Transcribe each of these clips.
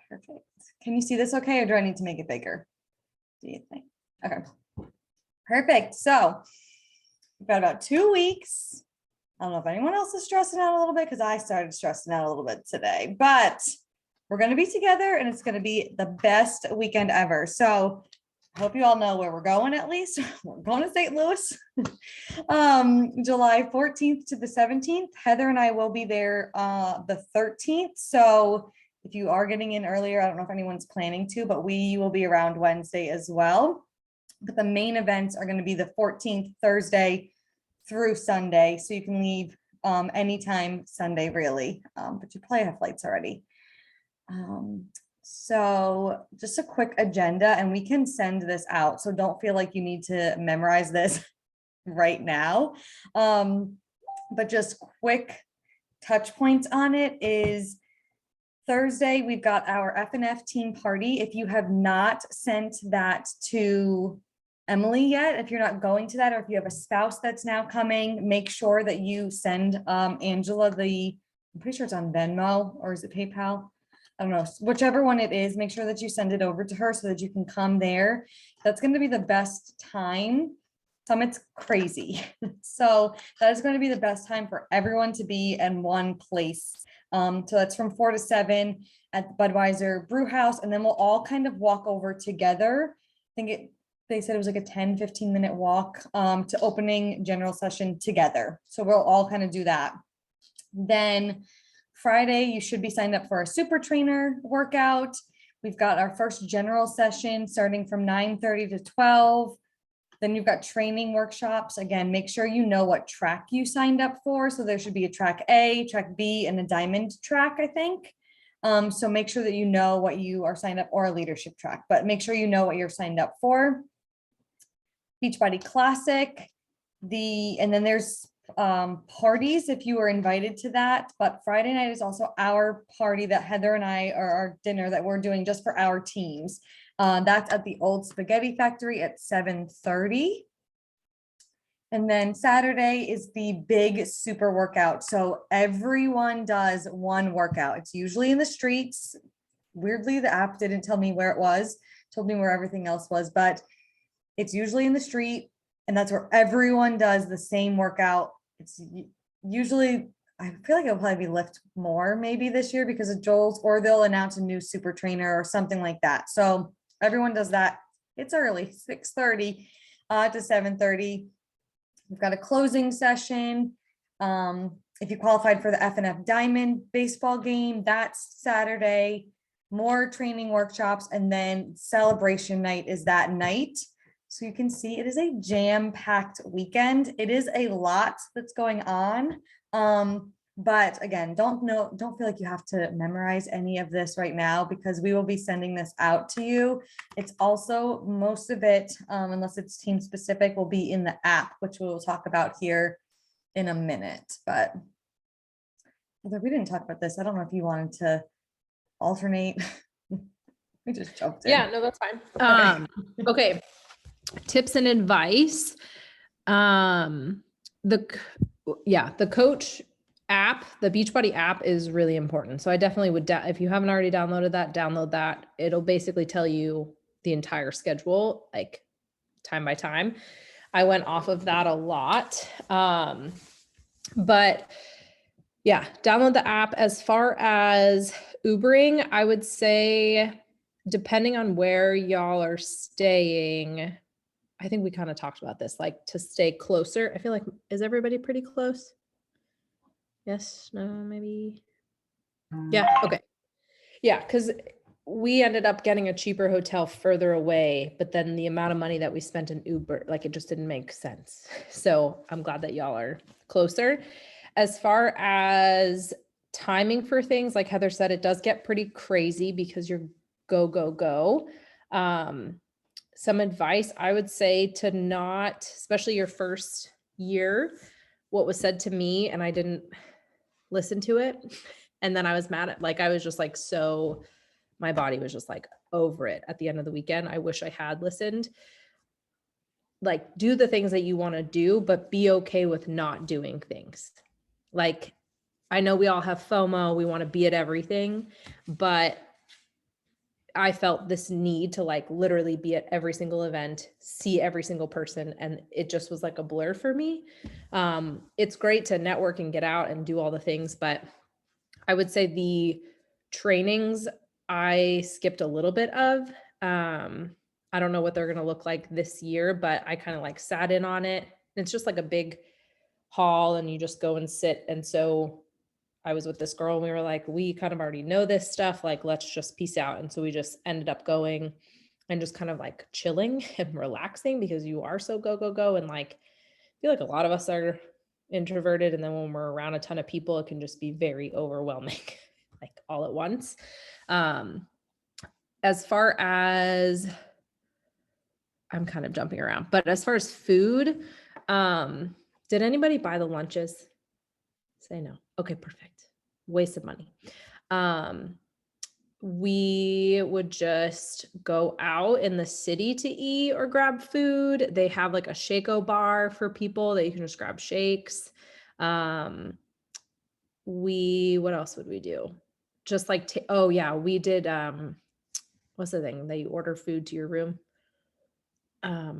Perfect. Can you see this okay, or do I need to make it bigger? Do you think? Okay. Perfect. So we've got about 2 weeks. I don't know if anyone else is stressing out a little bit, because I started stressing out a little bit today, but we're going to be together and it's going to be the best weekend ever. So I hope you all know where we're going. At least we're going to St. Louis, July 14th to the 17th. Heather and I will be there the 13th. So if you are getting in earlier, I don't know if anyone's planning to, but we will be around Wednesday as well. But the main events are going to be the 14th, Thursday through Sunday. So you can leave anytime Sunday, really. But you probably have flights already. So just a quick agenda, and we can send this out. So don't feel like you need to memorize this right now. But just quick touch points on it is Thursday, we've got our F&F team party. If you have not sent that to Emily yet, if you're not going to that, or if you have a spouse that's now coming, make sure that you send Angela I'm pretty sure it's on Venmo, or is it PayPal? I don't know, whichever one it is, make sure that you send it over to her so that you can come there. That's going to be the best time. Summit's crazy. So that is going to be the best time for everyone to be in one place. So that's from 4 to 7 at the Budweiser Brew House. And then we'll all kind of walk over together. I think they said it was like a 10-15 minute walk to opening general session together. So we'll all kind of do that. Then Friday, you should be signed up for a super trainer workout. We've got our first general session starting from 9:30 to 12. Then you've got training workshops. Again, make sure you know what track you signed up for. So there should be a track A, track B, and a diamond track, I think. So make sure that you know what you are signed up, or a leadership track, but make sure you know what you're signed up for. Beachbody Classic. And then there's parties if you were invited to that, but Friday night is also our party that Heather and I, or our dinner that we're doing just for our teams. That's at the Old Spaghetti Factory at 7:30. And then Saturday is the big super workout. So everyone does one workout. It's usually in the streets. Weirdly, the app didn't tell me where it was, told me where everything else was, but it's usually in the street, and that's where everyone does the same workout. It's usually, I feel like it'll probably be Lift More maybe this year because of Joel's, or they'll announce a new super trainer or something like that. So everyone does that. It's early, 6:30 to 7:30. We've got a closing session. If you qualified for the F&F Diamond baseball game, that's Saturday. More training workshops, and then celebration night is that night. So you can see it is a jam-packed weekend. It is a lot that's going on. But again, don't feel like you have to memorize any of this right now, because we will be sending this out to you. It's also, most of it, unless it's team specific, will be in the app, which we will talk about here in a minute. But although we didn't talk about this, I don't know if you wanted to alternate. We just jumped in. Yeah, no, that's fine. Okay. Tips and advice. The coach app, the Beachbody app, is really important. So I definitely would, if you haven't already downloaded that, download that. It'll basically tell you the entire schedule, like time by time. I went off of that a lot. But yeah, download the app. As far as Ubering, I would say, depending on where y'all are staying, I think we kind of talked about this, like to stay closer. I feel like, is everybody pretty close? Yes, no, maybe. Yeah, okay. Yeah, because we ended up getting a cheaper hotel further away, but then the amount of money that we spent in Uber, like it just didn't make sense. So I'm glad that y'all are closer. As far as timing for things, like Heather said, it does get pretty crazy because you're go. Some advice I would say to not, especially your first year, what was said to me, and I didn't listen to it. And then I was mad at, like, I was just like, so my body was just like over it at the end of the weekend. I wish I had listened. Like, do the things that you want to do, but be okay with not doing things. Like, I know we all have FOMO. We want to be at everything, but I felt this need to like literally be at every single event, see every single person, and it just was like a blur for me. It's great to network and get out and do all the things, but I would say the trainings I skipped a little bit of. I don't know what they're going to look like this year, but I kind of like sat in on it. It's just like a big hall and you just go and sit. And so I was with this girl and we were like, we kind of already know this stuff. Like, let's just peace out. And so we just ended up going and just kind of like chilling and relaxing because you are so go, go, go. And like, I feel like a lot of us are introverted. And then when we're around a ton of people, it can just be very overwhelming, like all at once. As far as I'm kind of jumping around, but as far as food, did anybody buy the lunches? Say no. Okay, perfect. Waste of money. We would just go out in the city to eat or grab food. They have like a Shako bar for people that you can just grab shakes. What else would we do? Just like, oh yeah, we did, what's the thing that you order food to your room? Not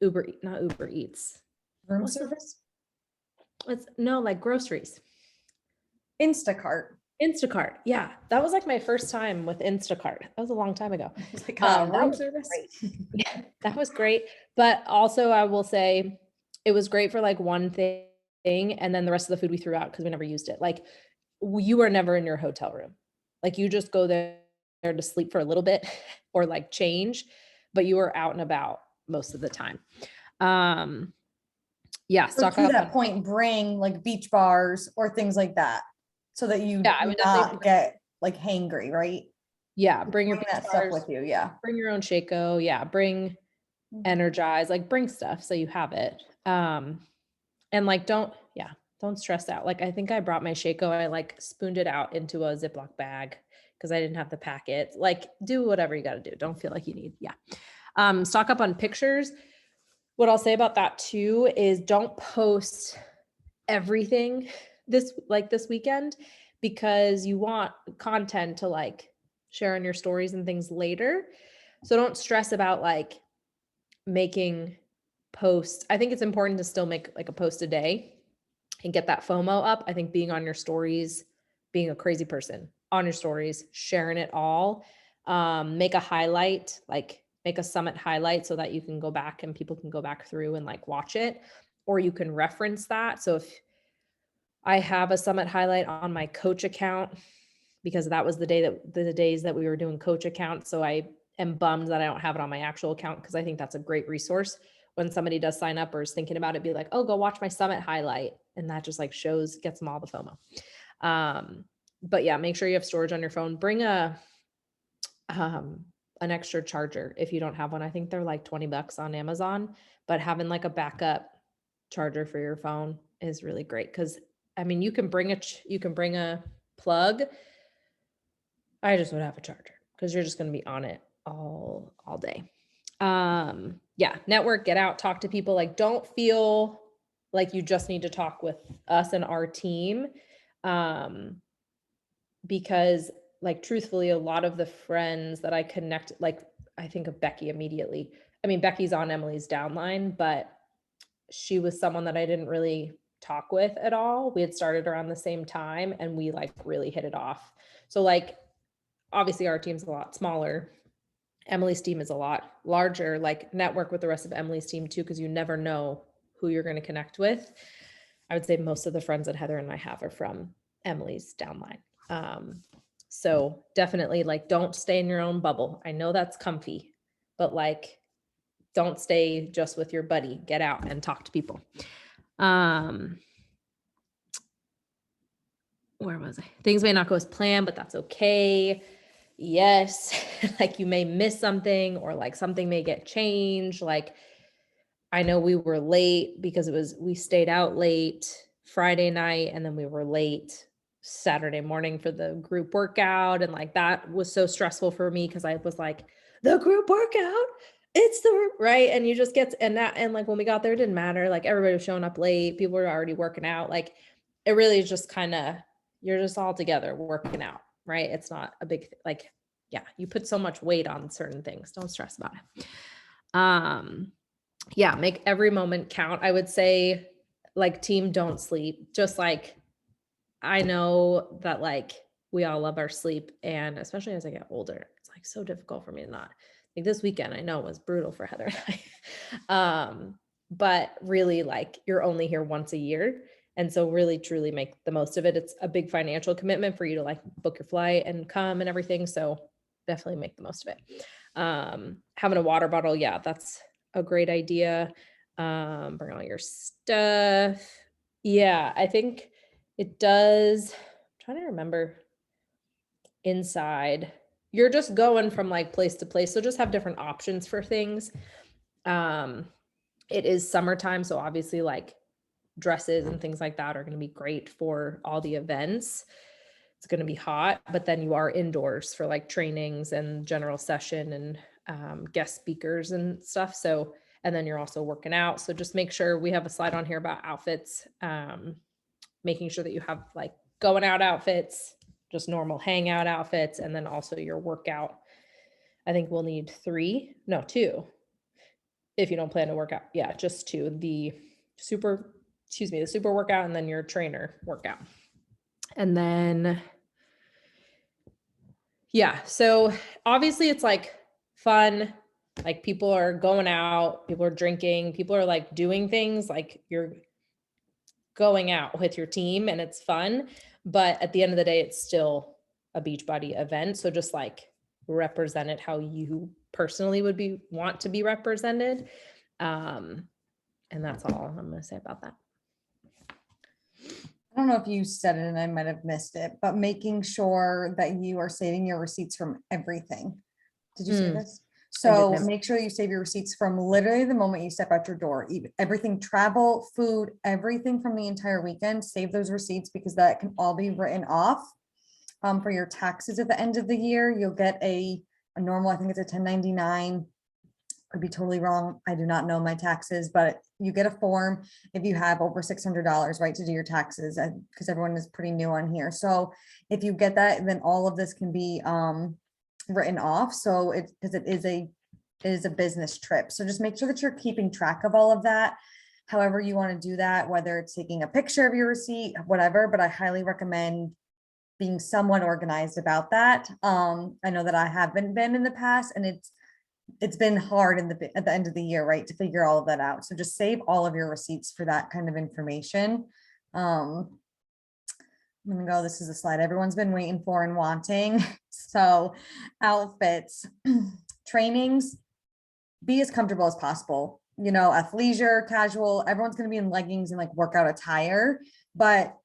Uber Eats. Room What's the- service? It's no, like groceries. Instacart. Instacart. Yeah. That was like my first time with Instacart. That was a long time ago. It's like, Room that was service. great. Yeah, that was great. But also I will say it was great for like one thing. And then the rest of the food we threw out because we never used it. Like you are never in your hotel room. Like you just go there to sleep for a little bit or like change, but you are out and about most of the time. Yeah. So Stock to up that on, point, bring like beach bars or things like that so that you Yeah, I do would definitely not get like hangry, right? yeah. Bring your Bring beach that stuff bars, with you. Yeah. bring your own Shako. Yeah. Bring Energize, like bring stuff so you have it. And like don't stress out. Like I think I brought my Shako, I like spooned it out into a Ziploc bag because I didn't have the packet. Like do whatever you got to do. Don't feel like you need. Yeah. Stock up on pictures. What I'll say about that too is don't post everything this weekend because you want content to like share on your stories and things later. So don't stress about like making posts. I think it's important to still make like a post a day and get that FOMO up. I think being on your stories, being a crazy person on your stories, sharing it all, make a highlight, like make a summit highlight so that you can go back and people can go back through and like watch it, or you can reference that. So if I have a summit highlight on my coach account because that was the days that we were doing coach accounts. So I am bummed that I don't have it on my actual account because I think that's a great resource. When somebody does sign up or is thinking about it, be like, oh, go watch my summit highlight. And that just like gets them all the FOMO. But yeah, make sure you have storage on your phone. Bring an extra charger if you don't have one. I think they're like $20 on Amazon, but having like a backup charger for your phone is really great. Cause I mean, you can bring a plug. I just would have a charger because you're just going to be on it all day. Yeah, network, get out, talk to people. Like, don't feel like you just need to talk with us and our team. Because like, truthfully, a lot of the friends that I connect, like I think of Becky immediately. I mean, Becky's on Emily's downline, but she was someone that I didn't really talk with at all. We had started around the same time and we like really hit it off. So like, obviously our team's a lot smaller. Emily's team is a lot larger. Like network with the rest of Emily's team too, because you never know who you're going to connect with. I would say most of the friends that Heather and I have are from Emily's downline. So definitely like don't stay in your own bubble. I know that's comfy, but like don't stay just with your buddy. Get out and talk to people. Where was I? Things may not go as planned, but that's okay. Yes, like you may miss something or like something may get changed. Like I know we were late because we stayed out late Friday night and then we were late Saturday morning for the group workout. And like that was so stressful for me because I was like, the group workout, it's the right. And you just and like when we got there, it didn't matter. Like everybody was showing up late. People were already working out. Like it really is just kind of, you're just all together working out, right? It's not a big, like yeah, you put so much weight on certain things. Don't stress about it. Yeah, make every moment count. I would say, like, team, don't sleep. Just like, I know that like we all love our sleep, and especially as I get older, it's like so difficult for me to not. Like this weekend, I know was brutal for Heather and I. But really, like, you're only here once a year. And so really truly make the most of it. It's a big financial commitment for you to like book your flight and come and everything. So definitely make the most of it. Having a water bottle, yeah, that's a great idea. Bring all your stuff. Yeah, I think it does. I'm trying to remember inside. You're just going from like place to place. So just have different options for things. It is summertime, so obviously like dresses and things like that are going to be great for all the events. It's going to be hot, but then you are indoors for like trainings and general session and guest speakers and stuff. So, and then you're also working out. So just make sure we have a slide on here about outfits, making sure that you have like going out outfits, just normal hangout outfits, and then also your workout. I think we'll need two. If you don't plan to work out, yeah, just two. The super workout, and then your trainer workout. And then, yeah, so obviously it's like fun, like people are going out, people are drinking, people are like doing things, like you're going out with your team and it's fun. But at the end of the day, it's still a Beachbody event. So just like represent it how you personally would want to be represented. And that's all I'm going to say about that. I don't know if you said it and I might have missed it, but making sure that you are saving your receipts from everything. Did you say this? So didn't. make sure you save your receipts from literally the moment you step out your door, even everything, travel, food, everything from the entire weekend. Save those receipts because that can all be written off for your taxes at the end of the year. You'll get a normal, I think it's a 1099. Could be totally wrong. I do not know my taxes, but you get a form if you have over $600, right, to do your taxes, because everyone is pretty new on here. So if you get that, then all of this can be written off. So because it is a business trip. So just make sure that you're keeping track of all of that. However you want to do that, whether it's taking a picture of your receipt, whatever, but I highly recommend being somewhat organized about that. I know that I haven't been in the past, and it's been hard at the end of the year, right, to figure all of that out. So just save all of your receipts for that kind of information. I'm gonna go, this is a slide everyone's been waiting for and wanting. So outfits, trainings, be as comfortable as possible. You know, athleisure, casual, everyone's gonna be in leggings and like workout attire. But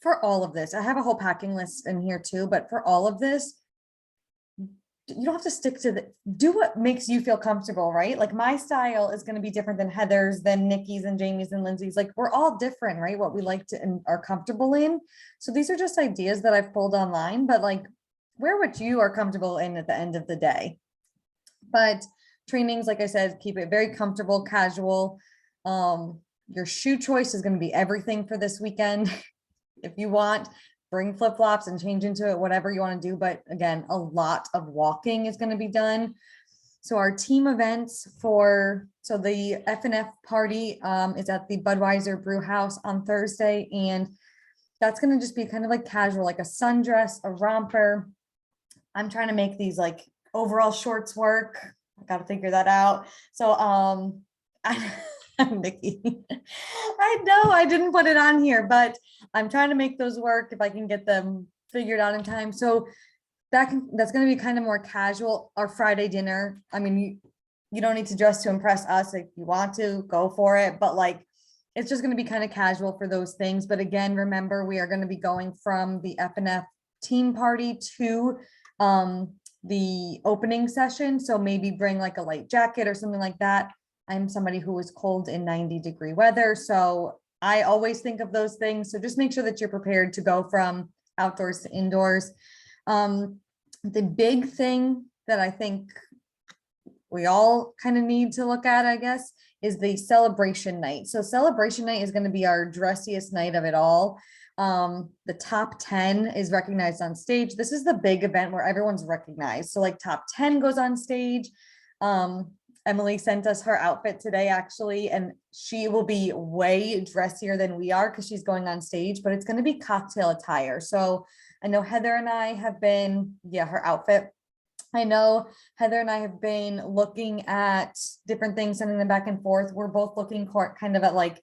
for all of this, I have a whole packing list in here too, but for all of this, you don't have to stick to do what makes you feel comfortable, right? Like my style is going to be different than Heather's, than Nikki's and Jamie's and Lindsay's. Like we're all different, right? What we like to and are comfortable in. So these are just ideas that I've pulled online, but like wear what you are comfortable in at the end of the day. But trainings, like I said, keep it very comfortable, casual. Your shoe choice is going to be everything for this weekend. If you want, bring flip-flops and change into it, whatever you want to do. But again, a lot of walking is going to be done. So our team events so the F&F party is at the Budweiser Brew House on Thursday. And that's going to just be kind of like casual, like a sundress, a romper. I'm trying to make these like overall shorts work. I got to figure that out. So Nikki, I know I didn't put it on here, but I'm trying to make those work if I can get them figured out in time. So that's going to be kind of more casual. Our Friday dinner, I mean, you don't need to dress to impress us. If you want to, go for it, but like it's just going to be kind of casual for those things. But again, remember, we are going to be going from the F&F team party to the opening session. So maybe bring like a light jacket or something like that. I'm somebody who is cold in 90-degree weather. So I always think of those things. So just make sure that you're prepared to go from outdoors to indoors. The big thing that I think we all kind of need to look at, I guess, is the celebration night. So celebration night is going to be our dressiest night of it all. The top 10 is recognized on stage. This is the big event where everyone's recognized. So like top 10 goes on stage. Emily sent us her outfit today, actually, and she will be way dressier than we are because she's going on stage, but it's going to be cocktail attire. So I know Heather and I have been, yeah, her outfit. I know Heather and I have been looking at different things, sending them back and forth. We're both looking kind of at like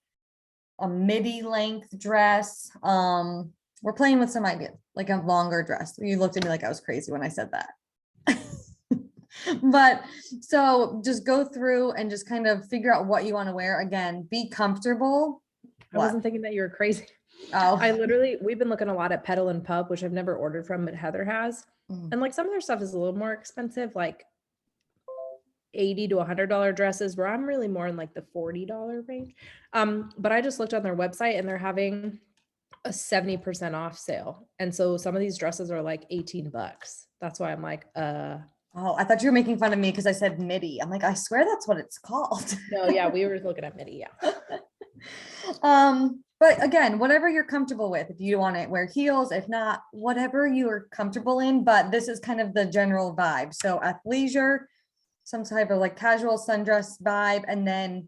a midi length dress. We're playing with some ideas, like a longer dress. You looked at me like I was crazy when I said that. But so just go through and just kind of figure out what you want to wear. Again, be comfortable. I What? wasn't thinking that you were crazy. Oh, We've been looking a lot at Petal and Pub, which I've never ordered from, but Heather has. Mm. And like some of their stuff is a little more expensive, like $80 to $100 dresses, where I'm really more in like the $40 range. But I just looked on their website and they're having a 70% off sale. And so some of these dresses are like $18. That's why I'm like, oh, I thought you were making fun of me because I said midi. I'm like, I swear that's what it's called. no, yeah, we were looking at midi, yeah. But again, whatever you're comfortable with, if you want to wear heels, if not, whatever you are comfortable in, but this is kind of the general vibe. So athleisure, some type of like casual sundress vibe, and then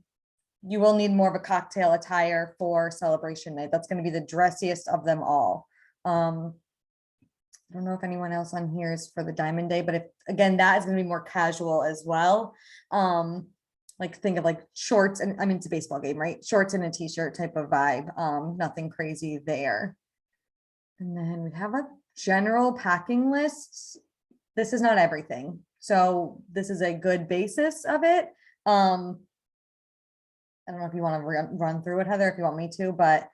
you will need more of a cocktail attire for celebration night. That's going to be the dressiest of them all. I don't know if anyone else on here is for the Diamond Day, but if, again, that is going to be more casual as well. Like think of like shorts, and I mean, it's a baseball game, right? Shorts and a t-shirt type of vibe. Nothing crazy there. And then we have a general packing list. This is not everything. So this is a good basis of it. I don't know if you want to run through it, Heather, if you want me to, but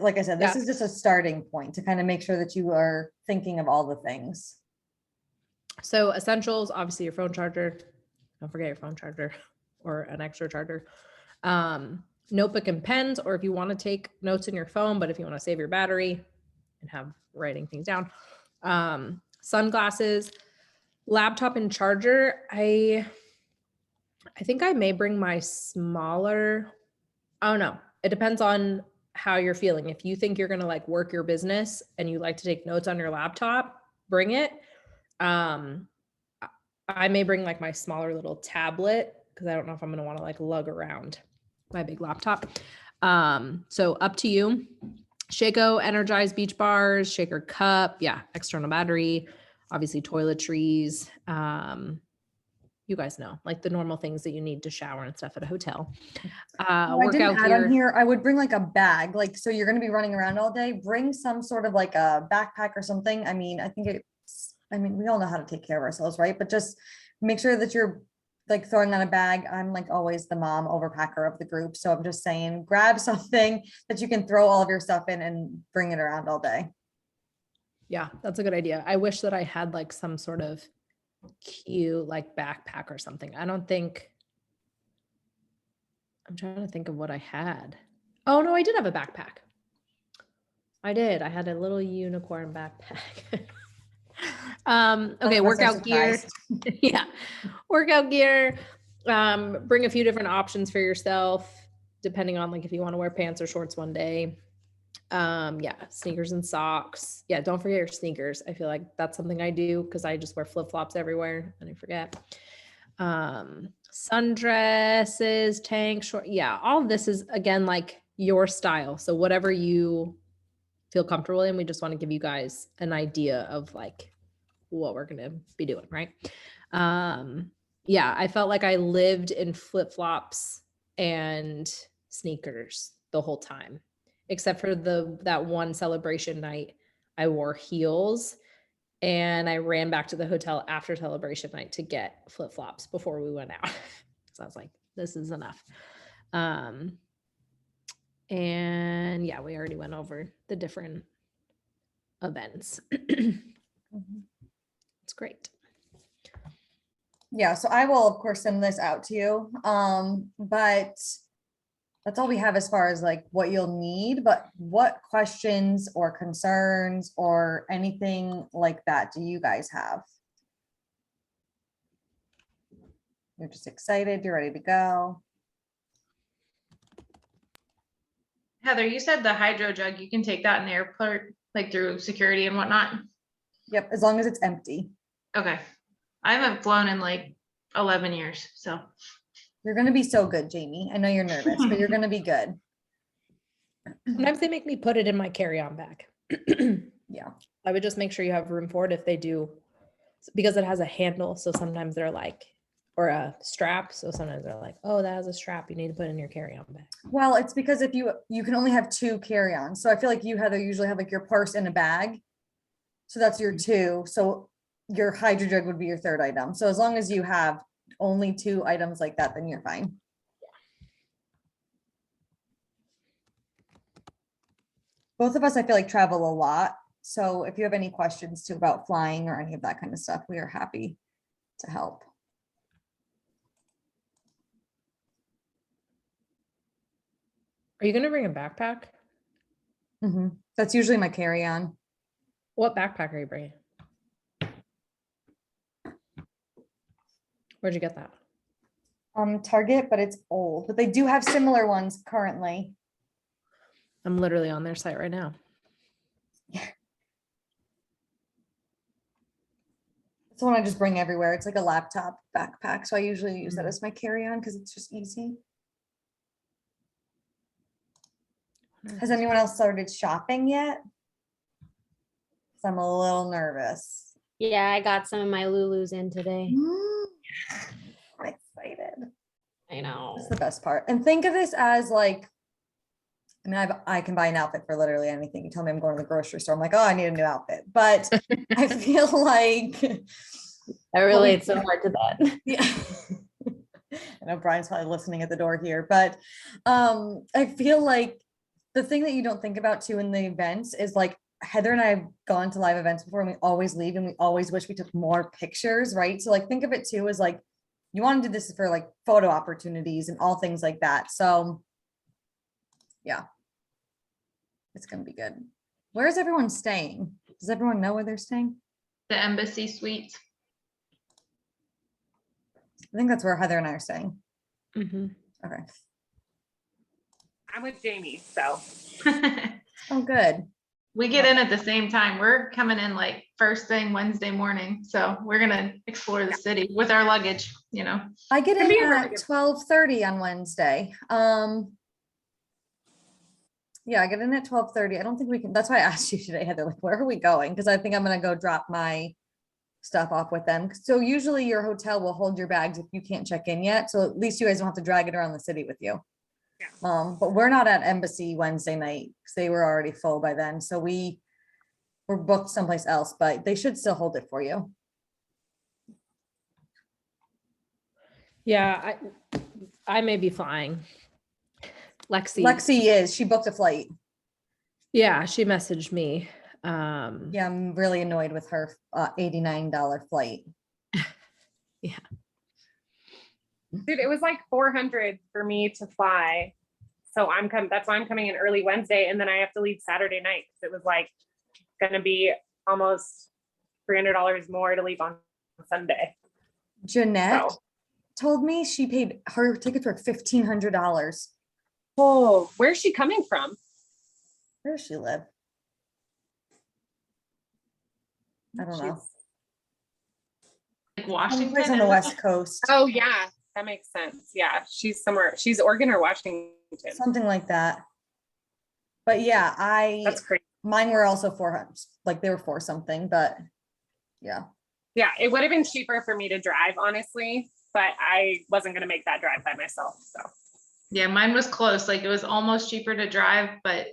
like I said, this Yeah. is just a starting point to kind of make sure that you are thinking of all the things. So essentials, obviously your phone charger. Don't forget your phone charger or an extra charger. Notebook and pens, or if you want to take notes in your phone, but if you want to save your battery and have writing things down. Sunglasses, laptop and charger. I think I may bring my smaller. I don't know. It depends on how you're feeling. If you think you're going to like work your business and you like to take notes on your laptop, bring it. I may bring like my smaller little tablet because I don't know if I'm going to want to like lug around my big laptop. So up to you. Shaco Energized Beach Bars, Shaker Cup. Yeah. External battery, obviously toiletries. You guys know, like the normal things that you need to shower and stuff at a hotel. I didn't Workout add on gear. here. I would bring like a bag, like, so you're going to be running around all day, bring some sort of like a backpack or something. I mean, we all know how to take care of ourselves, right? But just make sure that you're like throwing on a bag. I'm like always the mom overpacker of the group. So I'm just saying, grab something that you can throw all of your stuff in and bring it around all day. Yeah, that's a good idea. I wish that I had like some sort of cute like backpack or something. I'm trying to think of what I had. Oh no, I did have a backpack. I did. I had a little unicorn backpack. Okay, workout gear. Yeah. Workout gear. Bring a few different options for yourself, depending on like if you want to wear pants or shorts one day. Yeah, sneakers and socks. Yeah, don't forget your sneakers. I feel like that's something I do because I just wear flip-flops everywhere and I forget. Sundresses, tank, short. Yeah, all of this is again like your style. So whatever you feel comfortable in, we just want to give you guys an idea of like what we're gonna be doing, right? Yeah, I felt like I lived in flip-flops and sneakers the whole time, except for that one celebration night. I wore heels and I ran back to the hotel after celebration night to get flip-flops before we went out. So I was like, this is enough. And yeah, we already went over the different events. It's great. Yeah, so I will of course send this out to you. But that's all we have as far as like what you'll need, but what questions or concerns or anything like that do you guys have? You're just excited, you're ready to go. Heather, you said the hydro jug, you can take that in the airport, like through security and whatnot. Yep, as long as it's empty. Okay. I haven't flown in like 11 years, so. You're gonna be so good, Jamie. I know you're nervous, but you're gonna be good. Sometimes they make me put it in my carry-on bag. Yeah. I would just make sure you have room for it if they do, because it has a handle. So sometimes they're like, or a strap. So sometimes they're like, oh, that has a strap. You need to put it in your carry-on bag. Well, it's because if you can only have 2 carry-ons. So I feel like you, Heather, usually have like your purse in a bag. So that's your 2. So your hydro jug would be your 3rd item. So as long as you have only 2 items like that, then you're fine. Both of us, I feel like, travel a lot. So if you have any questions too about flying or any of that kind of stuff, we are happy to help. Are you going to bring a backpack? That's usually my carry-on. What backpack are you bringing? Where'd you get that? Target, but it's old, but they do have similar ones currently. I'm literally on their site right now. It's the one I just bring everywhere. It's like a laptop backpack. So I usually use that as my carry-on because it's just easy. Has anyone else started shopping yet? 'Cause I'm a little nervous. Yeah, I got some of my Lulus in today. I'm excited. I know. That's the best part. And think of this as like, I mean, I can buy an outfit for literally anything. You tell me I'm going to the grocery store, I'm like, oh, I need a new outfit. But I feel like I relate so hard to that. yeah. I know Brian's probably listening at the door here, but I feel like the thing that you don't think about too in the events is like Heather and I have gone to live events before and we always leave and we always wish we took more pictures, right? So like think of it too as like you want to do this for like photo opportunities and all things like that. So yeah, it's gonna be good. Where is everyone staying? Does everyone know where they're staying? The Embassy Suites. I think that's where Heather and I are staying. Mhm. Okay. I'm with Jamie, so Oh, good. We get in at the same time. We're coming in like first thing Wednesday morning. So we're gonna explore the city with our luggage, you know. I get Could be a in really at good- 12:30 on Wednesday. Yeah, I get in at 12:30. I don't think we can, that's why I asked you today, Heather, like, where are we going? Because I think I'm gonna go drop my stuff off with them. So usually your hotel will hold your bags if you can't check in yet. So at least you guys don't have to drag it around the city with you. Yeah. But we're not at Embassy Wednesday night because they were already full by then. So we were booked someplace else, but they should still hold it for you. Yeah, I may be flying. Lexi is, she booked a flight. Yeah, she messaged me. Yeah, I'm really annoyed with her $89 flight. dude, it was like 400 for me to fly. So I'm coming, that's why I'm coming in early Wednesday and then I have to leave Saturday night. 'Cause it was like gonna be almost $300 more to leave on Sunday. Jeanette So, told me she paid, her tickets were $1,500. oh, where's she coming from? Where does she live? I don't know. She's- Like Someplace Washington. on the is it? West Coast, Oh yeah, that makes sense. Yeah, she's somewhere. She's Oregon or Washington. something like that. But yeah, That's crazy. mine were also 400, like they were 4 something, but yeah. Yeah, it would have been cheaper for me to drive, honestly, but I wasn't gonna make that drive by myself. So Yeah, mine was close. Like it was almost cheaper to drive, but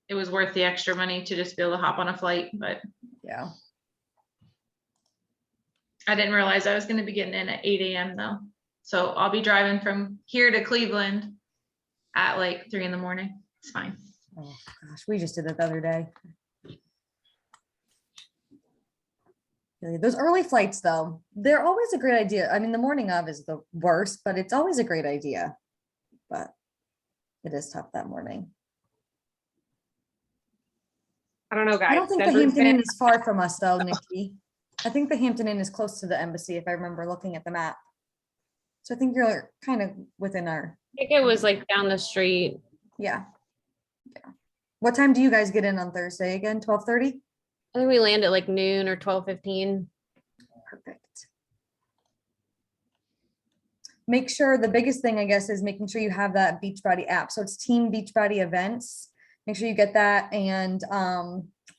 it was worth the extra money to just be able to hop on a flight. But Yeah. I didn't realize I was gonna be getting in at 8 a.m. though. So I'll be driving from here to Cleveland at like 3 in the morning. It's fine. Oh gosh, we just did it the other day. Really, those early flights though, they're always a great idea. I mean, the morning of is the worst, but it's always a great idea. But it is tough that morning. I don't know, guys. I don't think the Denver's Hampton been- Inn is far from us though, Nikki. I think the Hampton Inn is close to the embassy if I remember looking at the map. So I think you're kind of within our, I think it was like down the street. yeah. What time do you guys get in on Thursday again? 12:30? I think we land at like noon or 12:15. Perfect. Make sure, the biggest thing, I guess, is making sure you have that Beachbody app. So it's Team Beachbody Events. Make sure you get that, and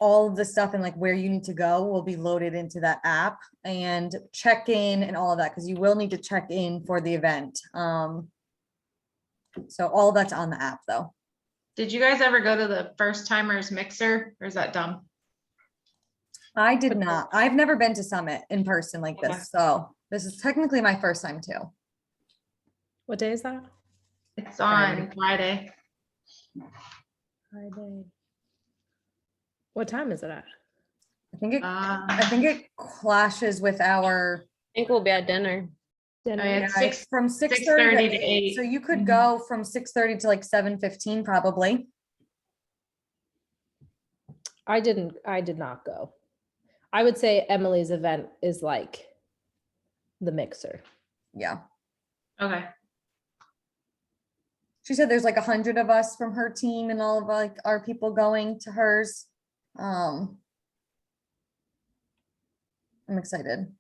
all of the stuff and like where you need to go will be loaded into that app, and check in and all of that, because you will need to check in for the event. So all that's on the app though. Did you guys ever go to the first timers mixer, or is that dumb? I did not. I've never been to Summit in person like Okay. this, so this is technically my first time too. What day is that? It's on Friday. Friday. What time is it at? I think it clashes with our, I think we'll be at dinner. Dinner? yeah, yeah, It's it's from 6:30 6:30 to to 8. So 8. you could Mhm. go from 6:30 to like 7:15 probably. I did not go. I would say Emily's event is like the mixer. Yeah. Okay. She said there's like 100 of us from her team and all of like our people going to hers. I'm excited.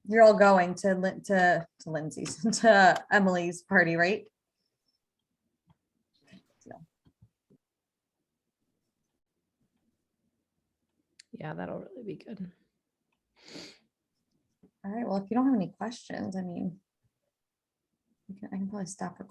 You're all going to Lindsay's, to Emily's party, right? Yeah, that'll really be good. All right, well, if you don't have any questions, I mean, I can probably stop recording.